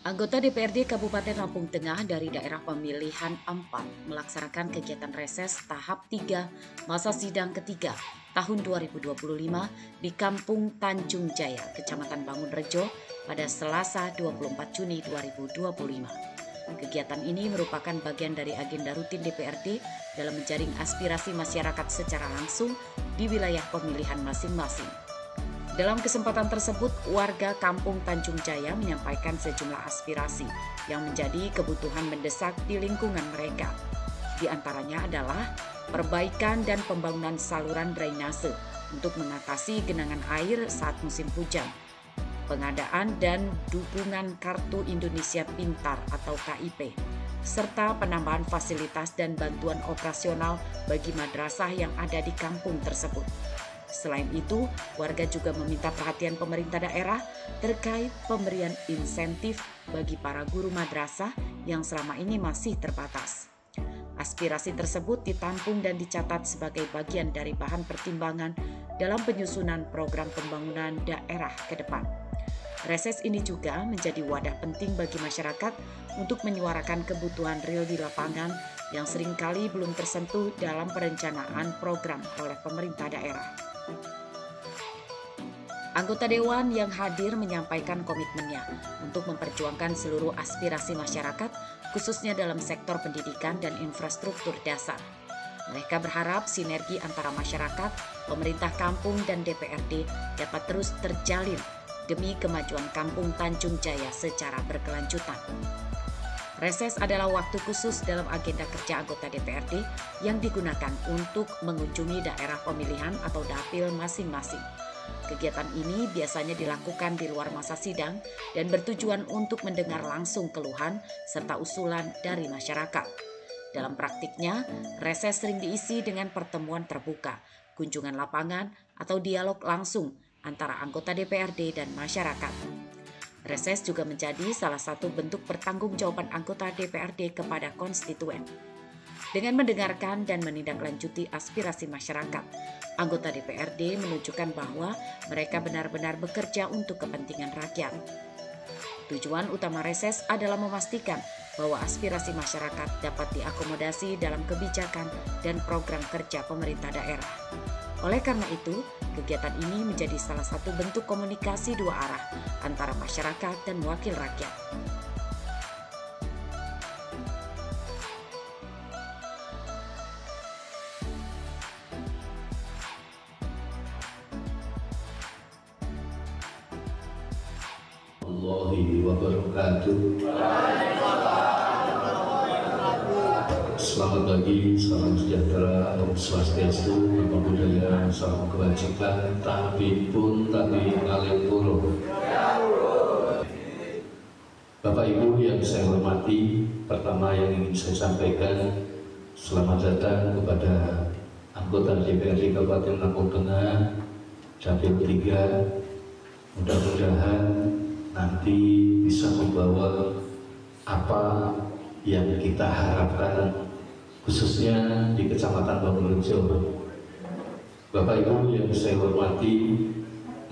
Anggota DPRD Kabupaten Lampung Tengah dari daerah pemilihan 4 melaksanakan kegiatan reses tahap 3 masa sidang ketiga tahun 2025 di Kampung Tanjung Jaya, Kecamatan Bangunrejo pada Selasa 24 Juni 2025. Kegiatan ini merupakan bagian dari agenda rutin DPRD dalam menjaring aspirasi masyarakat secara langsung di wilayah pemilihan masing-masing. Dalam kesempatan tersebut, warga Kampung Tanjung Jaya menyampaikan sejumlah aspirasi yang menjadi kebutuhan mendesak di lingkungan mereka. Di antaranya adalah perbaikan dan pembangunan saluran drainase untuk mengatasi genangan air saat musim hujan, pengadaan dan dukungan Kartu Indonesia Pintar atau KIP, serta penambahan fasilitas dan bantuan operasional bagi madrasah yang ada di kampung tersebut. Selain itu, warga juga meminta perhatian pemerintah daerah terkait pemberian insentif bagi para guru madrasah yang selama ini masih terbatas. Aspirasi tersebut ditampung dan dicatat sebagai bagian dari bahan pertimbangan dalam penyusunan program pembangunan daerah ke depan. Reses ini juga menjadi wadah penting bagi masyarakat untuk menyuarakan kebutuhan real di lapangan yang seringkali belum tersentuh dalam perencanaan program oleh pemerintah daerah. Anggota Dewan yang hadir menyampaikan komitmennya untuk memperjuangkan seluruh aspirasi masyarakat, khususnya dalam sektor pendidikan dan infrastruktur dasar. Mereka berharap sinergi antara masyarakat, pemerintah kampung, dan DPRD dapat terus terjalin demi kemajuan Kampung Tanjung Jaya secara berkelanjutan. Reses adalah waktu khusus dalam agenda kerja anggota DPRD yang digunakan untuk mengunjungi daerah pemilihan atau dapil masing-masing. Kegiatan ini biasanya dilakukan di luar masa sidang dan bertujuan untuk mendengar langsung keluhan serta usulan dari masyarakat. Dalam praktiknya, reses sering diisi dengan pertemuan terbuka, kunjungan lapangan, atau dialog langsung antara anggota DPRD dan masyarakat. Reses juga menjadi salah satu bentuk pertanggungjawaban anggota DPRD kepada konstituen. Dengan mendengarkan dan menindaklanjuti aspirasi masyarakat, anggota DPRD menunjukkan bahwa mereka benar-benar bekerja untuk kepentingan rakyat. Tujuan utama reses adalah memastikan bahwa aspirasi masyarakat dapat diakomodasi dalam kebijakan dan program kerja pemerintah daerah. Oleh karena itu, kegiatan ini menjadi salah satu bentuk komunikasi dua arah antara masyarakat dan wakil rakyat. Warahmatullahi wabarakatuh. Selamat pagi, salam sejahtera, Om Swastiastu, Namo Buddhaya, salam kebajikan, tapi pun tapi kalian buruk. Bapak Ibu yang saya hormati, pertama yang ingin saya sampaikan, selamat datang kepada anggota DPRD Kabupaten Lampung Tengah, Dapil 3. Mudah-mudahan nanti bisa membawa apa yang kita harapkan, khususnya di Kecamatan Bangunrejo. Bapak Ibu yang saya hormati,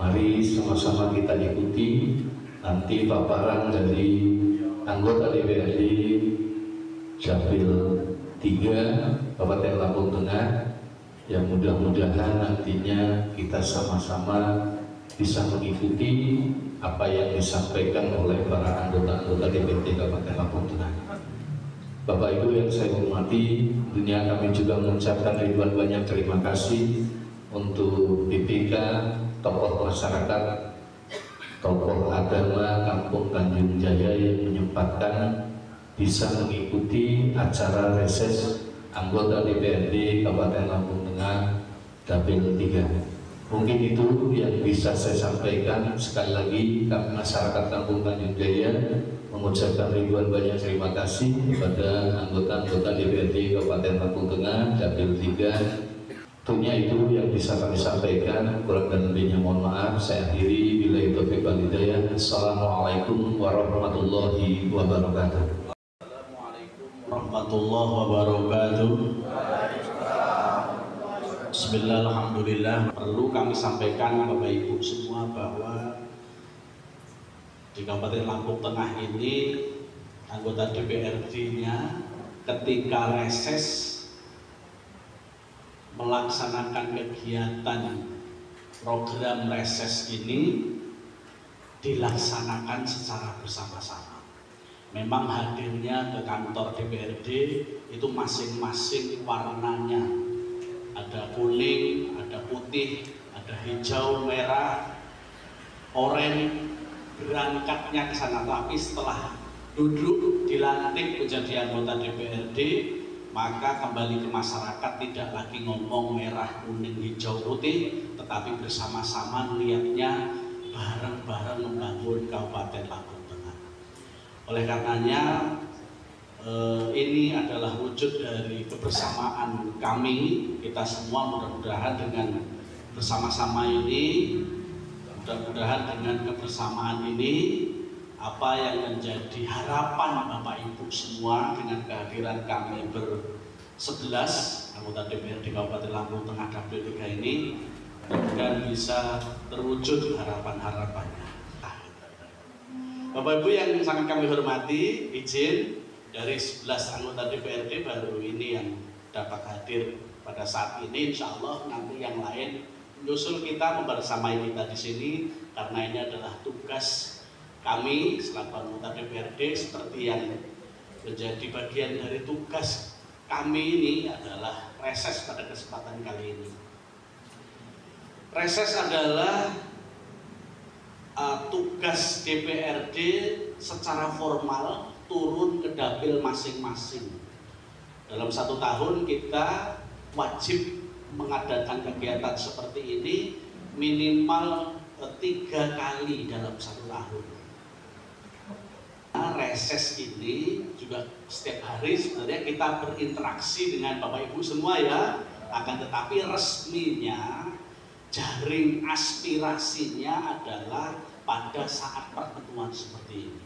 mari sama-sama kita ikuti nanti paparan dari anggota DPRD Dapil 3 Kabupaten Lampung Tengah, yang mudah-mudahan nantinya kita sama-sama bisa mengikuti apa yang disampaikan oleh para anggota-anggota DPRD Kabupaten Lampung Tengah. Bapak Ibu yang saya hormati, tentunya kami juga mengucapkan ribuan banyak terima kasih untuk BPK, tokoh masyarakat, tokoh agama Kampung Tanjung Jaya yang menyempatkan bisa mengikuti acara reses anggota DPRD Kabupaten Lampung Tengah Dapil 3. Mungkin itu yang bisa saya sampaikan. Sekali lagi kami masyarakat Kampung Tanjung Jaya mengucapkan ribuan banyak terima kasih kepada anggota-anggota DPRD Kabupaten Lampung Tengah Dapil 3. Tentunya itu yang bisa kami sampaikan, kurang dan lebihnya mohon maaf. Saya akhiri, billahi taufiq wal hidayah. Assalamualaikum warahmatullahi wabarakatuh. Assalamualaikum warahmatullahi wabarakatuh. Bismillah, alhamdulillah. Perlu kami sampaikan Bapak Ibu semua bahwa di Kabupaten Lampung Tengah ini, anggota DPRD-nya ketika reses melaksanakan kegiatan program reses ini dilaksanakan secara bersama-sama. Memang hadirnya ke kantor DPRD itu masing-masing warnanya, ada kuning, ada putih, ada hijau, merah, oranye. Berangkatnya ke sana, tapi setelah duduk dilantik menjadi anggota DPRD, maka kembali ke masyarakat, tidak lagi ngomong merah, kuning, hijau, putih, tetapi bersama-sama niatnya bareng-bareng membangun Kabupaten Lampung Tengah. Oleh karenanya ini adalah wujud dari kebersamaan kami, kita semua. Mudah-mudahan dengan bersama-sama ini, mudah-mudahan dengan kebersamaan ini, apa yang menjadi harapan Bapak Ibu semua dengan kehadiran kami ber-11 anggota DPRD Kabupaten Lampung Tengah Dapil 3 ini, mudah-mudahan bisa terwujud harapan-harapannya. Bapak Ibu yang sangat kami hormati, izin dari 11 anggota DPRD baru ini yang dapat hadir pada saat ini. Insya Allah nanti yang lain menyusul kita, membersamai kita di sini, karena ini adalah tugas kami selaku anggota DPRD. Seperti yang menjadi bagian dari tugas kami ini adalah reses pada kesempatan kali ini. Reses adalah tugas DPRD secara formal turun ke dapil masing-masing. Dalam 1 tahun kita wajib mengadakan kegiatan seperti ini minimal 3 kali dalam 1 tahun. Nah, reses ini juga setiap hari sebenarnya kita berinteraksi dengan Bapak Ibu semua ya, akan tetapi resminya, jaring aspirasinya adalah pada saat pertemuan seperti ini.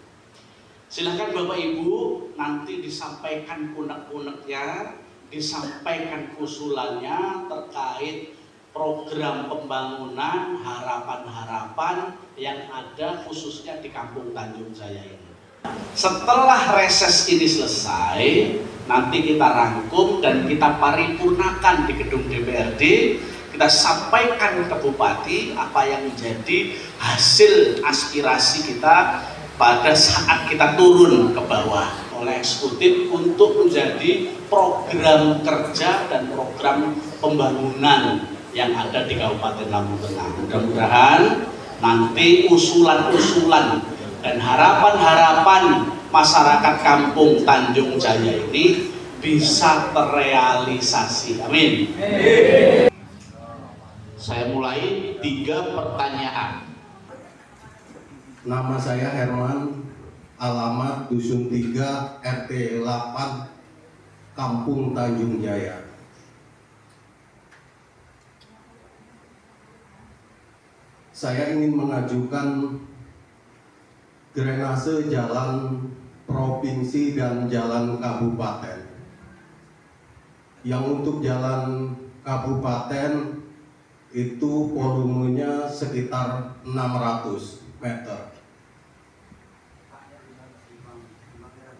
Silakan Bapak Ibu nanti disampaikan unek-uneknya, disampaikan usulannya terkait program pembangunan, harapan-harapan yang ada khususnya di Kampung Tanjung Jaya ini. Setelah reses ini selesai, nanti kita rangkum dan kita paripurnakan di gedung DPRD. Kita sampaikan ke Bupati apa yang menjadi hasil aspirasi kita pada saat kita turun ke bawah oleh eksekutif untuk menjadi program kerja dan program pembangunan yang ada di Kabupaten Lampung Tengah. Mudah-mudahan nanti usulan-usulan dan harapan-harapan masyarakat Kampung Tanjung Jaya ini bisa terrealisasi. Amin. Saya mulai 3 pertanyaan. Nama saya Herman, alamat Dusun 3, RT 8, Kampung Tanjung Jaya. Saya ingin mengajukan drainase jalan provinsi dan jalan kabupaten. Yang untuk jalan kabupaten itu volumenya sekitar 600 meter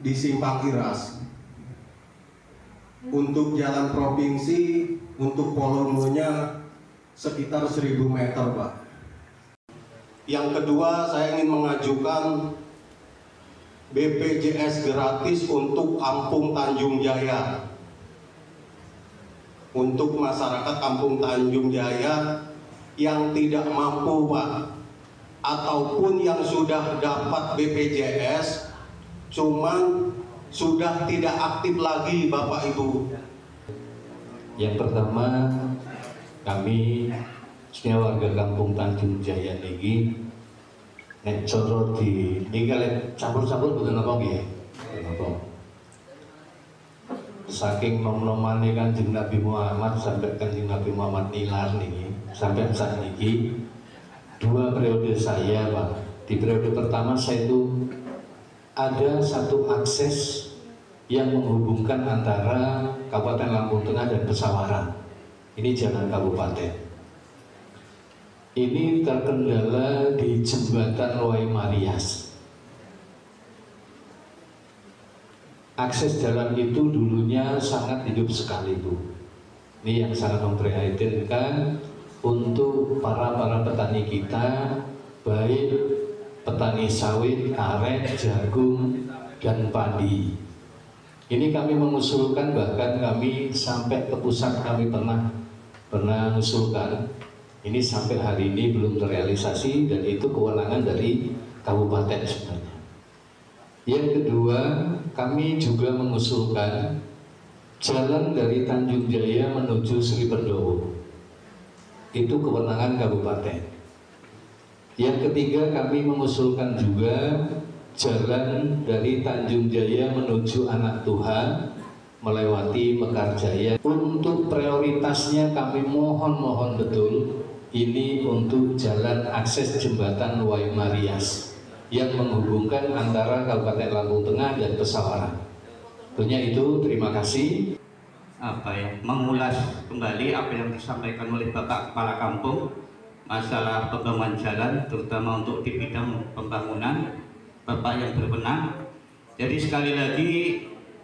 di Simpang Iras. Untuk jalan provinsi untuk volumenya sekitar 1000 meter, Pak. Yang kedua, saya ingin mengajukan BPJS gratis untuk Kampung Tanjung Jaya. Untuk masyarakat Kampung Tanjung Jaya yang tidak mampu, Pak, ataupun yang sudah dapat BPJS cuman sudah tidak aktif lagi, Bapak Ibu. Yang pertama, kami semua warga Kampung Tanjung Jaya niki nek coro di niki campur-campur boten apa nggih? Napa? Saking nom-nomane Kanjeng Nabi Muhammad sampai Kanjeng Nabi Muhammad nilar niki sampai saat niki 2 periode saya, Pak. Di periode pertama saya itu ada satu akses yang menghubungkan antara Kabupaten Lampung Tengah dan Pesawaran. Ini jalan kabupaten. Ini terkendala di jembatan Loai Marias. akses jalan itu dulunya sangat hidup sekali Bu. Ini yang sangat memprihatinkan untuk para petani kita, baik petani sawit, aren, jagung, dan padi. Ini kami mengusulkan, bahkan kami sampai ke pusat kami pernah mengusulkan. Ini sampai hari ini belum terrealisasi dan itu kewenangan dari kabupaten sebenarnya. Yang kedua, kami juga mengusulkan jalan dari Tanjung Jaya menuju Sri Pendowo. Itu kewenangan kabupaten. Yang ketiga, kami mengusulkan juga jalan dari Tanjung Jaya menuju Anak Tuhan melewati Mekarjaya. Untuk prioritasnya kami mohon betul ini untuk jalan akses jembatan Waimarias yang menghubungkan antara Kabupaten Lampung Tengah dan Pesawaran. Tentunya itu, terima kasih. Mengulas kembali apa yang disampaikan oleh Bapak Kepala Kampung masalah pembangunan jalan, terutama untuk di bidang pembangunan, Bapak yang berwenang. Jadi sekali lagi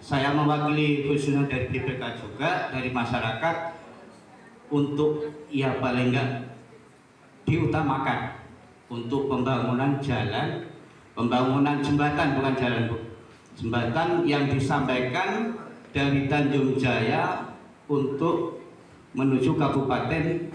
saya mewakili khususnya dari BPK juga, dari masyarakat, untuk ya paling enggak diutamakan untuk pembangunan jalan, pembangunan jembatan, bukan jalan Bu, jembatan yang disampaikan dari Tanjung Jaya untuk menuju Kabupaten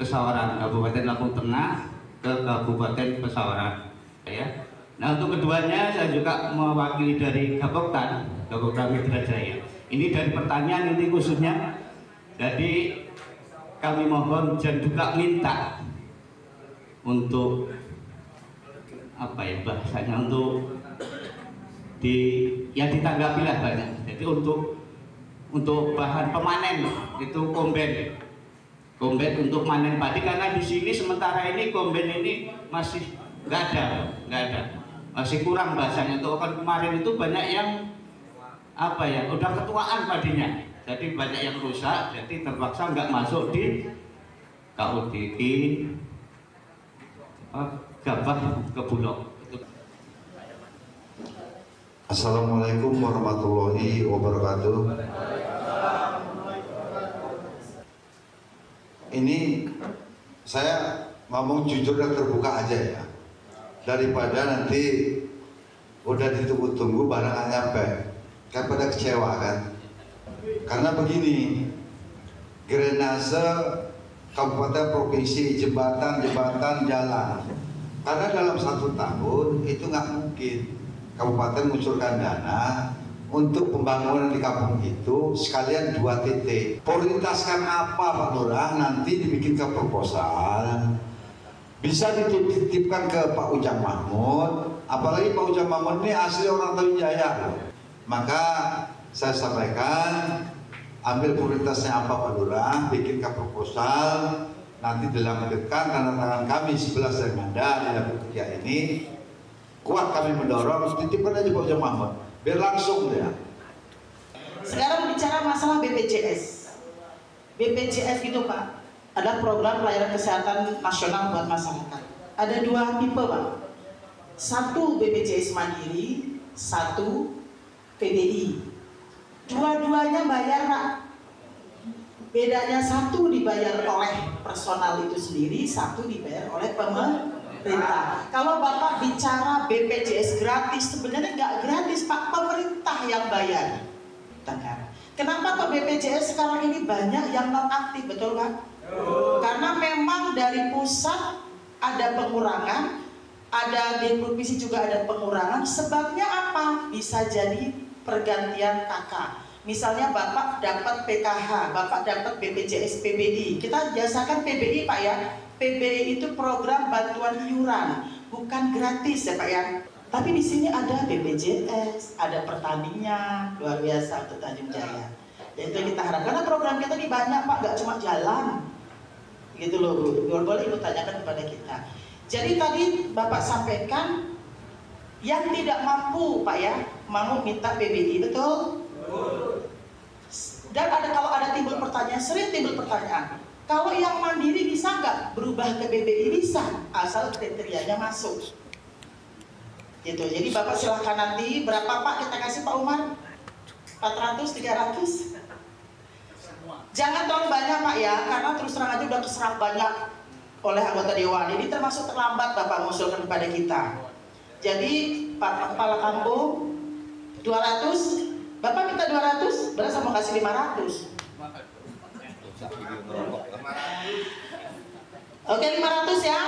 Pesawaran, Kabupaten Lampung Tengah ke Kabupaten Pesawaran ya. Nah, untuk keduanya saya juga mewakili dari Gapoktan Mitra Jaya. Ini dari pertanyaan ini khususnya, jadi kami mohon dan juga minta untuk bahasanya untuk ditanggapi lah banyak. Jadi untuk bahan pemanen itu komben untuk panen padi, karena di sini sementara ini komben ini masih nggak ada, masih kurang bahasanya. Untuk kemarin itu banyak yang udah ketuaan padinya, jadi banyak yang rusak, jadi terpaksa nggak masuk di KUDK Gabah ke Bulog. Assalamualaikum warahmatullahi wabarakatuh. Ini saya ngomong jujur dan terbuka aja ya, daripada nanti udah ditunggu-tunggu barang nggak nyampe, kan pada kecewa kan. Karena begini, drainase kabupaten, provinsi, jembatan, jalan. Karena dalam 1 tahun itu nggak mungkin kabupaten mengucurkan dana untuk pembangunan di kampung itu sekalian 2 titik. Prioritaskan apa Pak Lurah? Nanti dibikin ke proposal. Bisa dititipkan ke Pak Ujang Mahmud. Apalagi Pak Ujang Mahmud ini asli orang Tanjung Jaya. Maka saya sampaikan, ambil prioritasnya apa Pak Lurah, bikin ke proposal. Nanti dilampirkan tanda tangan kami 11 yang ada di dapur 3 ini. Kuat kami mendorong, titipkan aja Pak Ujang Mahmud, biar langsung ya. Sekarang bicara masalah BPJS. BPJS itu Pak, ada program pelayanan kesehatan nasional buat masyarakat. Ada 2 tipe Pak. 1 BPJS Mandiri, 1 PBI. Dua-duanya bayar Pak. Bedanya 1 dibayar oleh personal itu sendiri, 1 dibayar oleh pemerintah. Kalau Bapak bicara BPJS gratis, sebenarnya nggak gratis Pak, pemerintah yang bayar. Kenapa kok BPJS sekarang ini banyak yang non aktif, betul Pak? Karena memang dari pusat ada pengurangan, ada di provinsi juga ada pengurangan. Sebabnya apa? Bisa jadi pergantian kakak. Misalnya Bapak dapat PKH, Bapak dapat BPJS PBI. Kita biasakan PBI Pak ya. PBI itu program bantuan iuran, bukan gratis ya Pak ya. Tapi di sini ada BPJS, ada pertanian, luar biasa untuk Tanjung Jaya. Dan itu kita harapkan, karena program kita ini banyak Pak, nggak cuma jalan. Gitu loh Bu, boleh Ibu tanyakan kepada kita. Jadi tadi Bapak sampaikan, yang tidak mampu Pak ya, mau minta PBI, betul? Dan kalau ada timbul pertanyaan, sering timbul pertanyaan, kalau yang mandiri bisa nggak berubah ke BPI? Bisa, asal kriterianya masuk. Gitu. Jadi Bapak silahkan nanti berapa Pak kita kasih Pak Umar? 400, 300. Jangan terlalu banyak Pak ya, karena terus terang aja udah terserap banyak oleh anggota Dewan. Ini termasuk terlambat Bapak mengusulkan kepada kita. Jadi Pak Kepala Kampung 200, Bapak minta 200, berarti saya mau kasih 500. Oke 500 ya,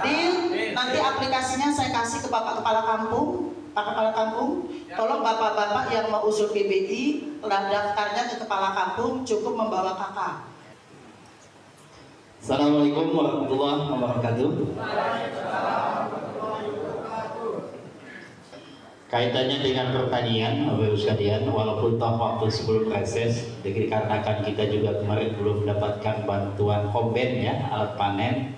deal. Nanti aplikasinya saya kasih ke Bapak Kepala Kampung. Pak Kepala Kampung, tolong bapak-bapak yang mau usul PBI, daftarnya ke Kepala Kampung, cukup membawa kakak. Assalamualaikum warahmatullahi wabarakatuh. Kaitannya dengan pertanian, Bapak Ibu sekalian, walaupun toh waktu sebelum reses, dikarenakan kita juga kemarin belum mendapatkan bantuan komben ya, alat panen.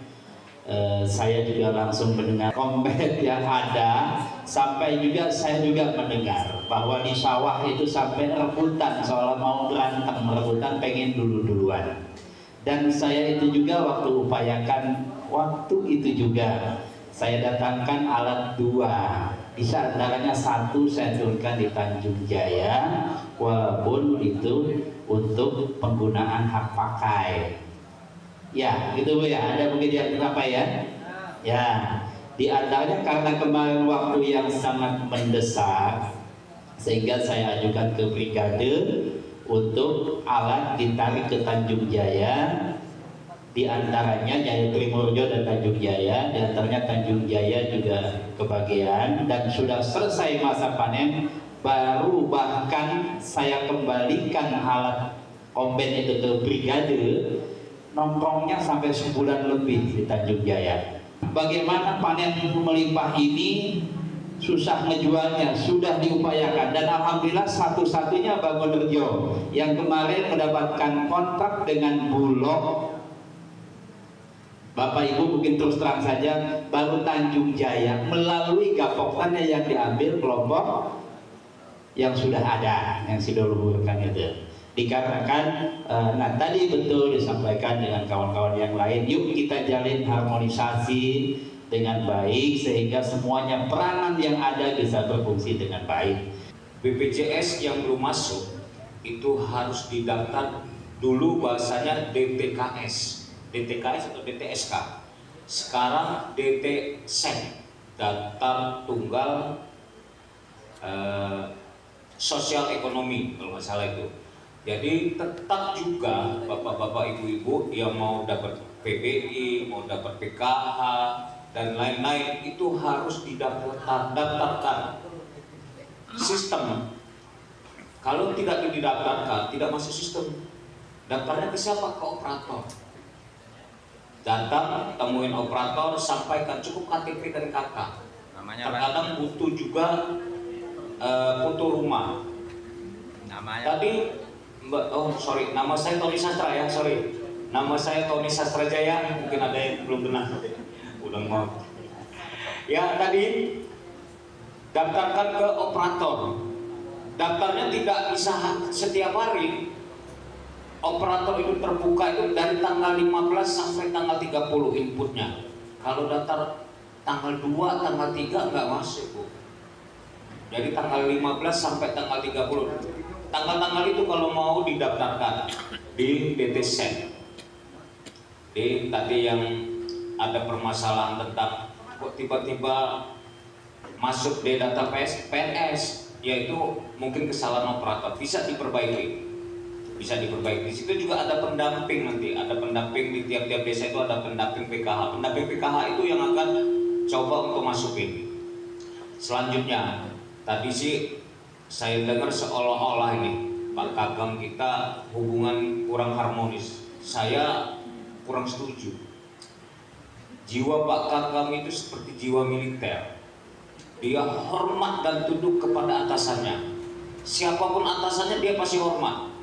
Saya juga langsung mendengar komben yang ada, sampai juga saya juga mendengar bahwa di sawah itu sampai rebutan, seolah mau berantem, rebutan pengen duluan. Dan saya itu juga waktu upayakan, waktu itu juga saya datangkan alat 2, bisa antaranya 1 saya turunkan di Tanjung Jaya, walaupun itu untuk penggunaan hak pakai. Ya, gitu Bu ya. Ada mungkin yang kenapa ya? Ya, di antaranya karena kemarin waktu yang sangat mendesak, sehingga saya ajukan ke brigade untuk alat ditarik ke Tanjung Jaya. Di antaranya Jaya Primurjo dan Tanjung Jaya, di antaranya Tanjung Jaya juga kebagian, dan sudah selesai masa panen, baru bahkan saya kembalikan alat komben itu ke brigade. Nongkrongnya sampai sebulan lebih di Tanjung Jaya. Bagaimana panen melimpah ini susah ngejualnya, sudah diupayakan, dan alhamdulillah satu-satunya Bangunerjo yang kemarin mendapatkan kontrak dengan Bulog. Bapak Ibu mungkin terus terang saja, baru Tanjung Jaya melalui gapoktannya yang diambil kelompok yang sudah ada, yang sudah luhurkan itu. Dikarenakan nah tadi betul disampaikan dengan kawan-kawan yang lain, yuk kita jalin harmonisasi dengan baik sehingga semuanya peranan yang ada bisa berfungsi dengan baik. BPJS yang belum masuk itu harus didaftar dulu, bahasanya DTKS atau DTSK. Sekarang DTSEN, daftar tunggal sosial ekonomi kalau nggak salah itu. Jadi tetap juga bapak-bapak ibu-ibu yang mau dapat PBI, mau dapat PKH dan lain-lain itu harus didaftarkan sistem. Kalau tidak didaftarkan, tidak masuk sistem. Daftarnya ke siapa? Ke operator. Datang, temuin operator, sampaikan cukup KTP dan KK. Terkadang butuh juga foto rumah. Namanya tadi nama saya Tony Sastra ya, nama saya Tony Sastra Jaya, mungkin ada yang belum kenal, udah mau. Ya tadi daftarkan ke operator, daftarnya tidak bisa setiap hari. Operator itu terbuka itu dari tanggal 15 sampai tanggal 30 inputnya. Kalau daftar tanggal 2, tanggal 3 nggak masuk Bu. Jadi tanggal 15 sampai tanggal 30. Tanggal-tanggal itu kalau mau didaftarkan di DTSEN. Jadi tadi yang ada permasalahan tentang kok tiba-tiba masuk di database PNS, yaitu mungkin kesalahan operator, bisa diperbaiki. Di situ juga ada pendamping, nanti ada pendamping di tiap-tiap desa itu ada pendamping PKH. Pendamping PKH itu yang akan coba untuk masukin. Selanjutnya, tadi sih saya dengar seolah-olah ini Pak Kagam kita hubungan kurang harmonis. Saya kurang setuju. Jiwa Pak Kagam itu seperti jiwa militer. Dia hormat dan tunduk kepada atasannya. Siapapun atasannya dia pasti hormat.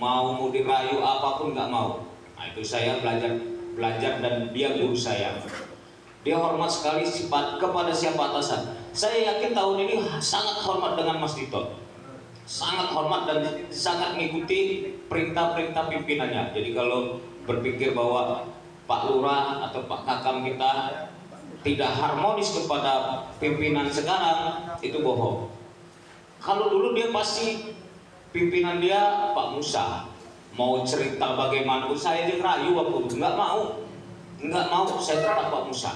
Mau dirayu apapun nggak mau. Nah itu saya belajar dan dia guru saya. Dia hormat sekali kepada siapa atasan. Saya yakin tahun ini sangat hormat dengan Mas Dito, sangat hormat dan sangat mengikuti perintah-perintah pimpinannya. Jadi kalau berpikir bahwa Pak Lurah atau Pak Kakam kita tidak harmonis kepada pimpinan sekarang, itu bohong. Kalau dulu dia pasti pimpinan dia Pak Musa mau cerita bagaimana, saya aja rayu waktu itu, nggak mau, saya tetap Pak Musa.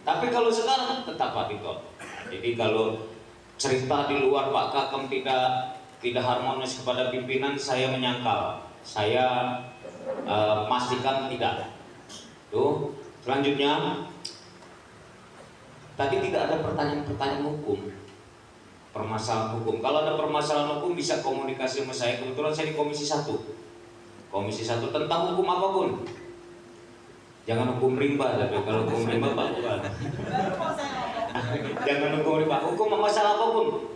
Tapi kalau sekarang tetap Pak Tito. Jadi kalau cerita di luar Pak Kakem tidak harmonis kepada pimpinan, saya menyangkal, saya pastikan tidak. Tuh, selanjutnya tadi tidak ada pertanyaan hukum, permasalahan hukum. Kalau ada permasalahan hukum bisa komunikasi sama saya. Kebetulan saya di Komisi 1 tentang hukum apapun. Jangan hukum rimba, tapi kalau hukum rimba Pak bukan. Jangan hukum rimba, hukum masalah apapun.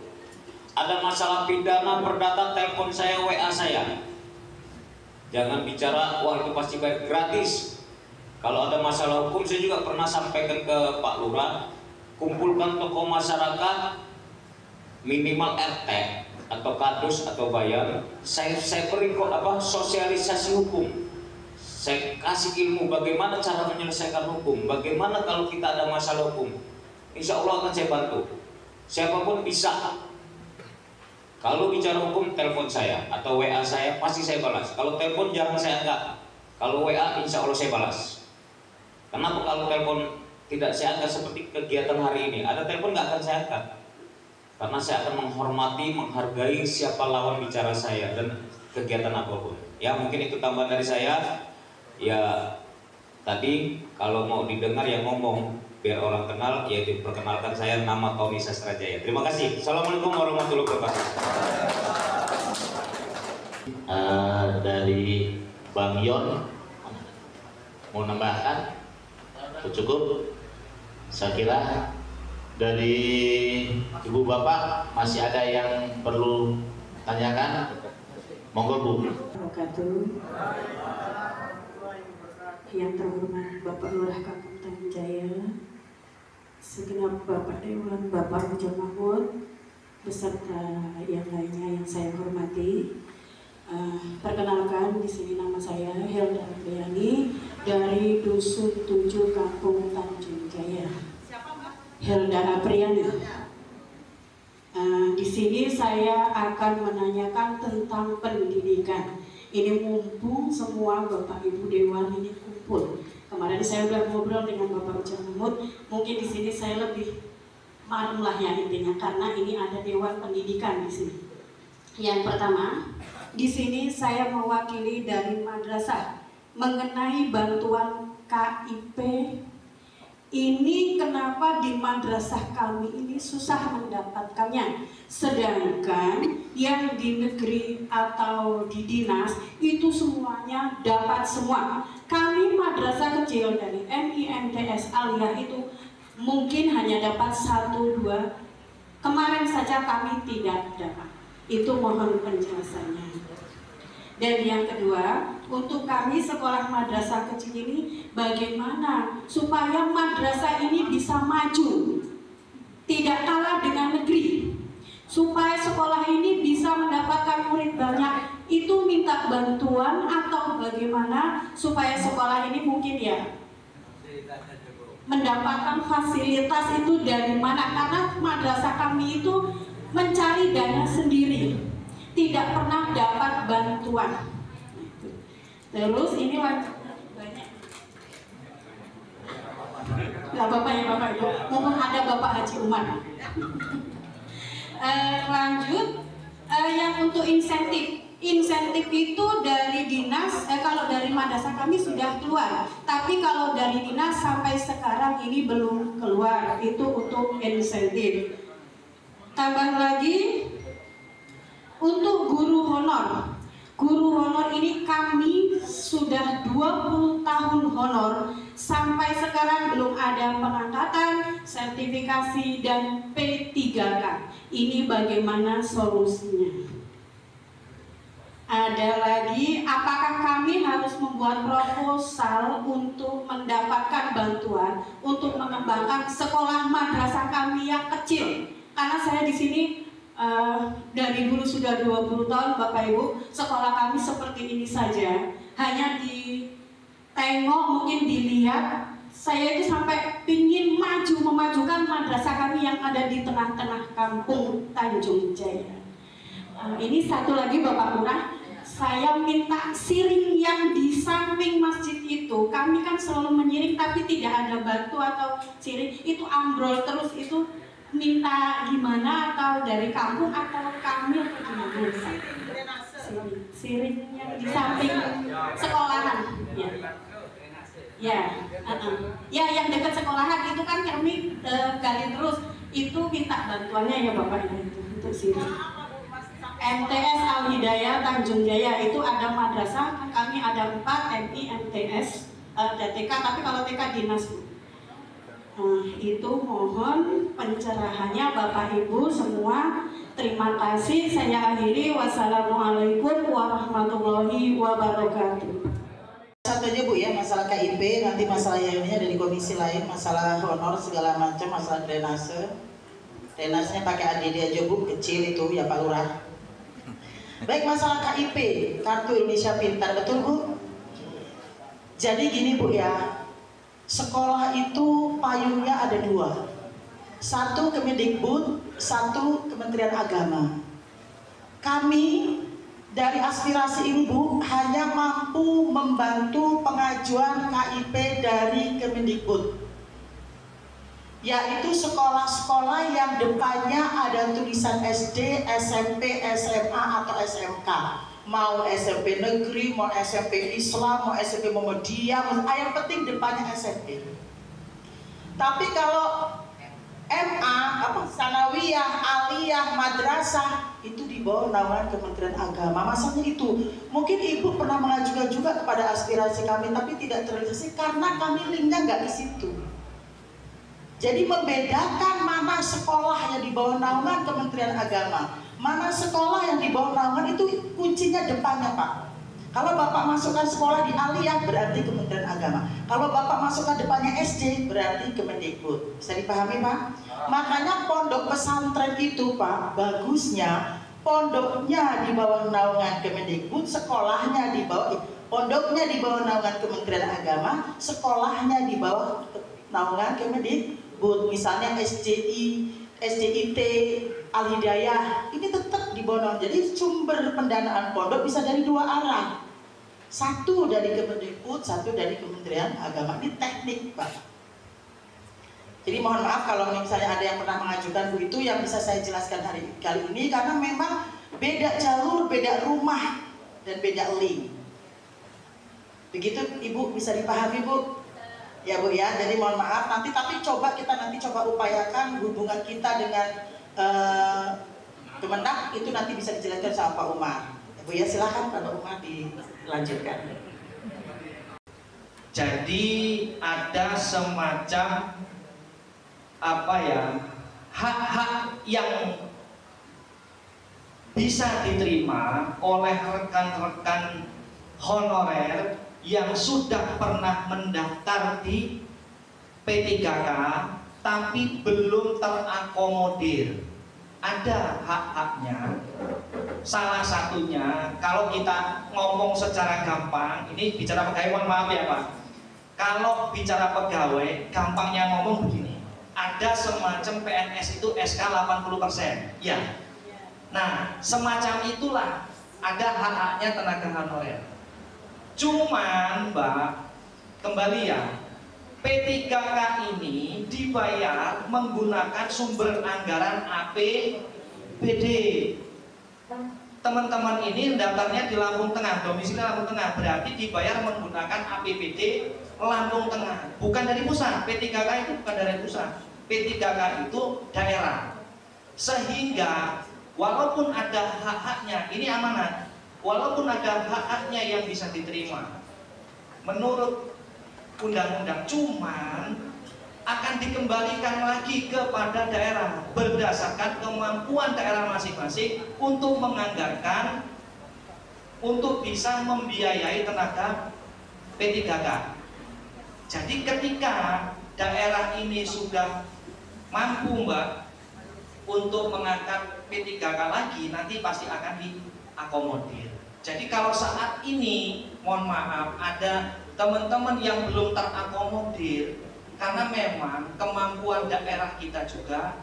Ada masalah pidana, perdata, telepon saya, WA saya. Jangan bicara, wah itu pasti gratis. Kalau ada masalah hukum, saya juga pernah sampaikan ke Pak Lurah, kumpulkan tokoh masyarakat, minimal RT atau kadus atau bayar. Saya beri sosialisasi hukum. Saya kasih ilmu bagaimana cara menyelesaikan hukum, bagaimana kalau kita ada masalah hukum. Insya Allah akan saya bantu. Siapapun bisa. Kalau bicara hukum, telepon saya atau WA saya pasti saya balas. Kalau telepon jangan saya angkat. Kalau WA insya Allah saya balas. Kenapa kalau telepon tidak saya angkat seperti kegiatan hari ini? Ada telepon nggak akan saya angkat. Karena saya akan menghormati, menghargai siapa lawan bicara saya dan kegiatan apapun. Ya mungkin itu tambahan dari saya. Ya tadi kalau mau didengar ya ngomong biar orang kenal, yaitu perkenalkan saya nama Tommy Sastrajaya. Terima kasih. Assalamualaikum warahmatullahi wabarakatuh. Dari Bang Yon mau nambahkan? Cukup? Saya kira dari Ibu Bapak masih ada yang perlu tanyakan? Monggo Bu. Yang terhormat Bapak Lurah Kampung Tanjung Jaya, segenap Bapak Dewan, Bapak Ujang Mahmud, beserta yang lainnya yang saya hormati. Perkenalkan, di sini nama saya Helda Apriani dari Dusun 7 Kampung Tanjung Jaya. Helda Apriani. Di sini saya akan menanyakan tentang pendidikan. Ini mumpung semua Bapak Ibu Dewan ini kumpul. Kemarin saya udah ngobrol dengan Bapak Ujang Mahmud. Mungkin di sini saya lebih marem lah ya intinya, karena ini ada Dewan Pendidikan di sini. Yang pertama, di sini saya mewakili dari madrasah mengenai bantuan KIP. Ini kenapa di madrasah kami ini susah mendapatkannya, sedangkan yang di negeri atau di dinas itu semuanya dapat semua. Kami madrasah kecil dari MIMTS Aliyah itu mungkin hanya dapat 1-2. Kemarin saja kami tidak dapat. Itu mohon penjelasannya. Dan yang kedua, untuk kami sekolah madrasah kecil ini, bagaimana supaya madrasah ini bisa maju, tidak kalah dengan negeri, supaya sekolah ini bisa mendapatkan murid banyak, itu minta bantuan atau bagaimana supaya sekolah ini mungkin ya mendapatkan fasilitas itu dari mana? Karena madrasah kami itu mencari dana sendiri, tidak pernah dapat bantuan. Terus ini banyak Bapak ya Bapak Ibu, mumpung ada Bapak Haji Umar. Lanjut, yang untuk insentif itu dari dinas, kalau dari madrasah kami sudah keluar, tapi kalau dari dinas sampai sekarang ini belum keluar, itu untuk insentif. Tambah lagi untuk guru honor. Guru honor ini kami sudah 20 tahun honor, sampai sekarang belum ada pengangkatan, sertifikasi, dan P3K. Ini bagaimana solusinya? Ada lagi, apakah kami harus membuat proposal untuk mendapatkan bantuan untuk mengembangkan sekolah madrasah kami yang kecil? Karena saya di sini dari dulu sudah 20 tahun Bapak Ibu, sekolah kami seperti ini saja, hanya ditengok, mungkin dilihat. Saya itu sampai pingin memajukan madrasah kami yang ada di tengah-tengah kampung Tanjung Jaya. Ini satu lagi Bapak Lurah, saya minta siring yang di samping masjid itu, kami kan selalu menyiring tapi tidak ada batu atau siring, itu ambrol terus, itu minta gimana, atau dari kampung atau kami atau gimana? Siring yang di samping sekolahan, ya, ya yang dekat sekolahan itu kan kami gali terus, itu minta bantuannya ya Bapak itu untuk siring. MTS Al Hidayah Tanjung Jaya itu ada madrasah, kami ada 4 MI MTS, ada TK, tapi kalau TK dinas Bu. Itu mohon pencerahannya Bapak Ibu semua. Terima kasih, saya akhiri. Wassalamualaikum warahmatullahi wabarakatuh. Satu aja Bu ya, masalah KIP, nanti masalah yang ini ada di komisi lain, masalah honor segala macam, masalah drainase. Drainasenya pakai ADD aja Bu, kecil itu ya Pak Lurah. Baik, masalah KIP, Kartu Indonesia Pintar, betul Bu? Jadi gini Bu ya, sekolah itu payungnya ada 2. Satu Kemendikbud, satu Kementerian Agama. Kami dari aspirasi ini Bu, hanya mampu membantu pengajuan KIP dari Kemendikbud, yaitu sekolah-sekolah yang depannya ada tulisan SD, SMP, SMA atau SMK, mau SMP negeri, mau SMP Islam, mau SMP Muhammadiyah, yang penting depannya SMP. Tapi kalau MA, Sanawiyah, Aliyah, Madrasah itu di bawah naungan Kementerian Agama. Masalahnya itu, mungkin Ibu pernah mengajukan juga kepada aspirasi kami, tapi tidak terrealisasi karena kami linknya nggak di situ. Jadi membedakan mana sekolah yang di bawah naungan Kementerian Agama, mana sekolah yang di bawah naungan, itu kuncinya depannya Pak. Kalau Bapak masukkan sekolah di Aliyah berarti Kementerian Agama. Kalau Bapak masukkan depannya SD berarti Kemendikbud. Bisa dipahami Pak? Makanya pondok pesantren itu Pak, bagusnya pondoknya di bawah naungan Kemendikbud, sekolahnya di bawah, pondoknya di bawah naungan Kementerian Agama, sekolahnya di bawah naungan Kemendikbud. Misalnya SDIT, Al Hidayah, ini tetap di bawah naungan. Jadi sumber pendanaan pondok bisa dari 2 arah. Satu dari Kemendikbud, satu dari Kementerian Agama. Ini teknik Pak. Jadi mohon maaf kalau misalnya ada yang pernah mengajukan Bu, itu yang bisa saya jelaskan kali ini, karena memang beda jalur, beda rumah, dan beda link. Begitu Ibu, bisa dipahami Bu? Ya Bu ya, jadi mohon maaf nanti, tapi kita nanti coba upayakan hubungan kita dengan Kemendak itu nanti bisa dijelaskan sama Pak Umar. Ya Bu ya, silakan Pak Umar dilanjutkan. Jadi ada semacam hak-hak yang bisa diterima oleh rekan-rekan honorer yang sudah pernah mendaftar di P3K tapi belum terakomodir. Ada hak-haknya. Salah satunya, kalau kita ngomong secara gampang, ini bicara pegawai, mohon maaf ya Pak. Kalau bicara pegawai, gampangnya ngomong begini, ada semacam PNS itu SK 80%, ya. Nah, semacam itulah ada hak-haknya tenaga honorer. Cuman Mbak, kembali ya, P3K ini dibayar menggunakan sumber anggaran APBD. Teman-teman ini daftarnya di Lampung Tengah, domisili Lampung Tengah, berarti dibayar menggunakan APBD Lampung Tengah, bukan dari pusat. P3K itu bukan dari pusat, P3K itu daerah. Sehingga walaupun ada hak-haknya, ini amanat, walaupun ada hak-haknya yang bisa diterima menurut undang-undang, cuman akan dikembalikan lagi kepada daerah berdasarkan kemampuan daerah masing-masing untuk menganggarkan untuk bisa membiayai tenaga P3K. Jadi ketika daerah ini sudah mampu Mbak untuk mengangkat P3K lagi, nanti pasti akan diakomodir. Jadi kalau saat ini, mohon maaf, ada teman-teman yang belum terakomodir karena memang kemampuan daerah kita juga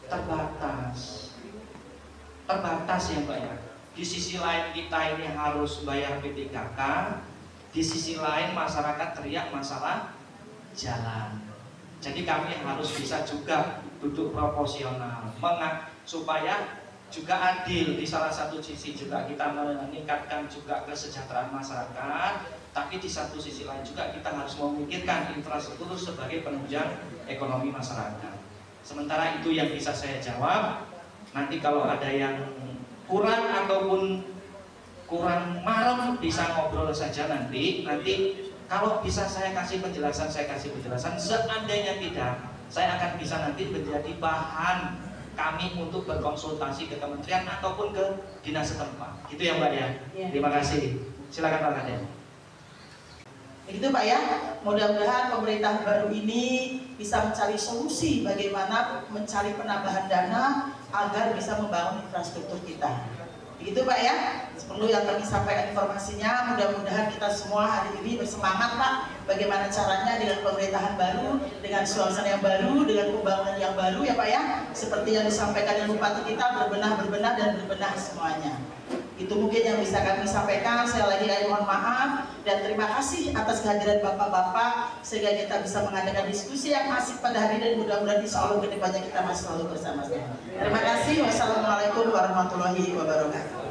terbatas. terbatas ya Mbak ya. Di sisi lain kita ini harus bayar P3K, di sisi lain masyarakat teriak masalah jalan. Jadi kami harus bisa juga duduk proporsional, supaya juga adil. Di salah satu sisi juga kita meningkatkan juga kesejahteraan masyarakat, tapi di satu sisi lain juga kita harus memikirkan infrastruktur sebagai penunjang ekonomi masyarakat. Sementara itu yang bisa saya jawab. Nanti kalau ada yang kurang ataupun kurang marem bisa ngobrol saja nanti kalau bisa saya kasih penjelasan, saya kasih penjelasan. Seandainya tidak, saya akan bisa nanti menjadi bahan kami untuk berkonsultasi ke kementerian ataupun ke dinas setempat. Gitu ya Mbak ya. Terima kasih. Silakan Pak Kadep. Begitu Pak ya. Mudah-mudahan pemerintah baru ini bisa mencari solusi bagaimana mencari penambahan dana agar bisa membangun infrastruktur kita. Begitu Pak ya. Perlu yang kami sampaikan informasinya. Mudah-mudahan kita semua hari ini bersemangat Pak. Bagaimana caranya dengan pemerintahan baru, dengan suasana yang baru, dengan pembangunan yang baru ya Pak ya. Seperti yang disampaikan oleh Bupati kita, berbenah dan berbenah semuanya. Itu mungkin yang bisa kami sampaikan. Saya lagi mohon maaf dan terima kasih atas kehadiran Bapak-Bapak sehingga kita bisa mengadakan diskusi yang asik pada hari ini dan mudah-mudahan insya Allah kedepannya kita masih selalu bersama-sama. Terima kasih. Wassalamualaikum warahmatullahi wabarakatuh.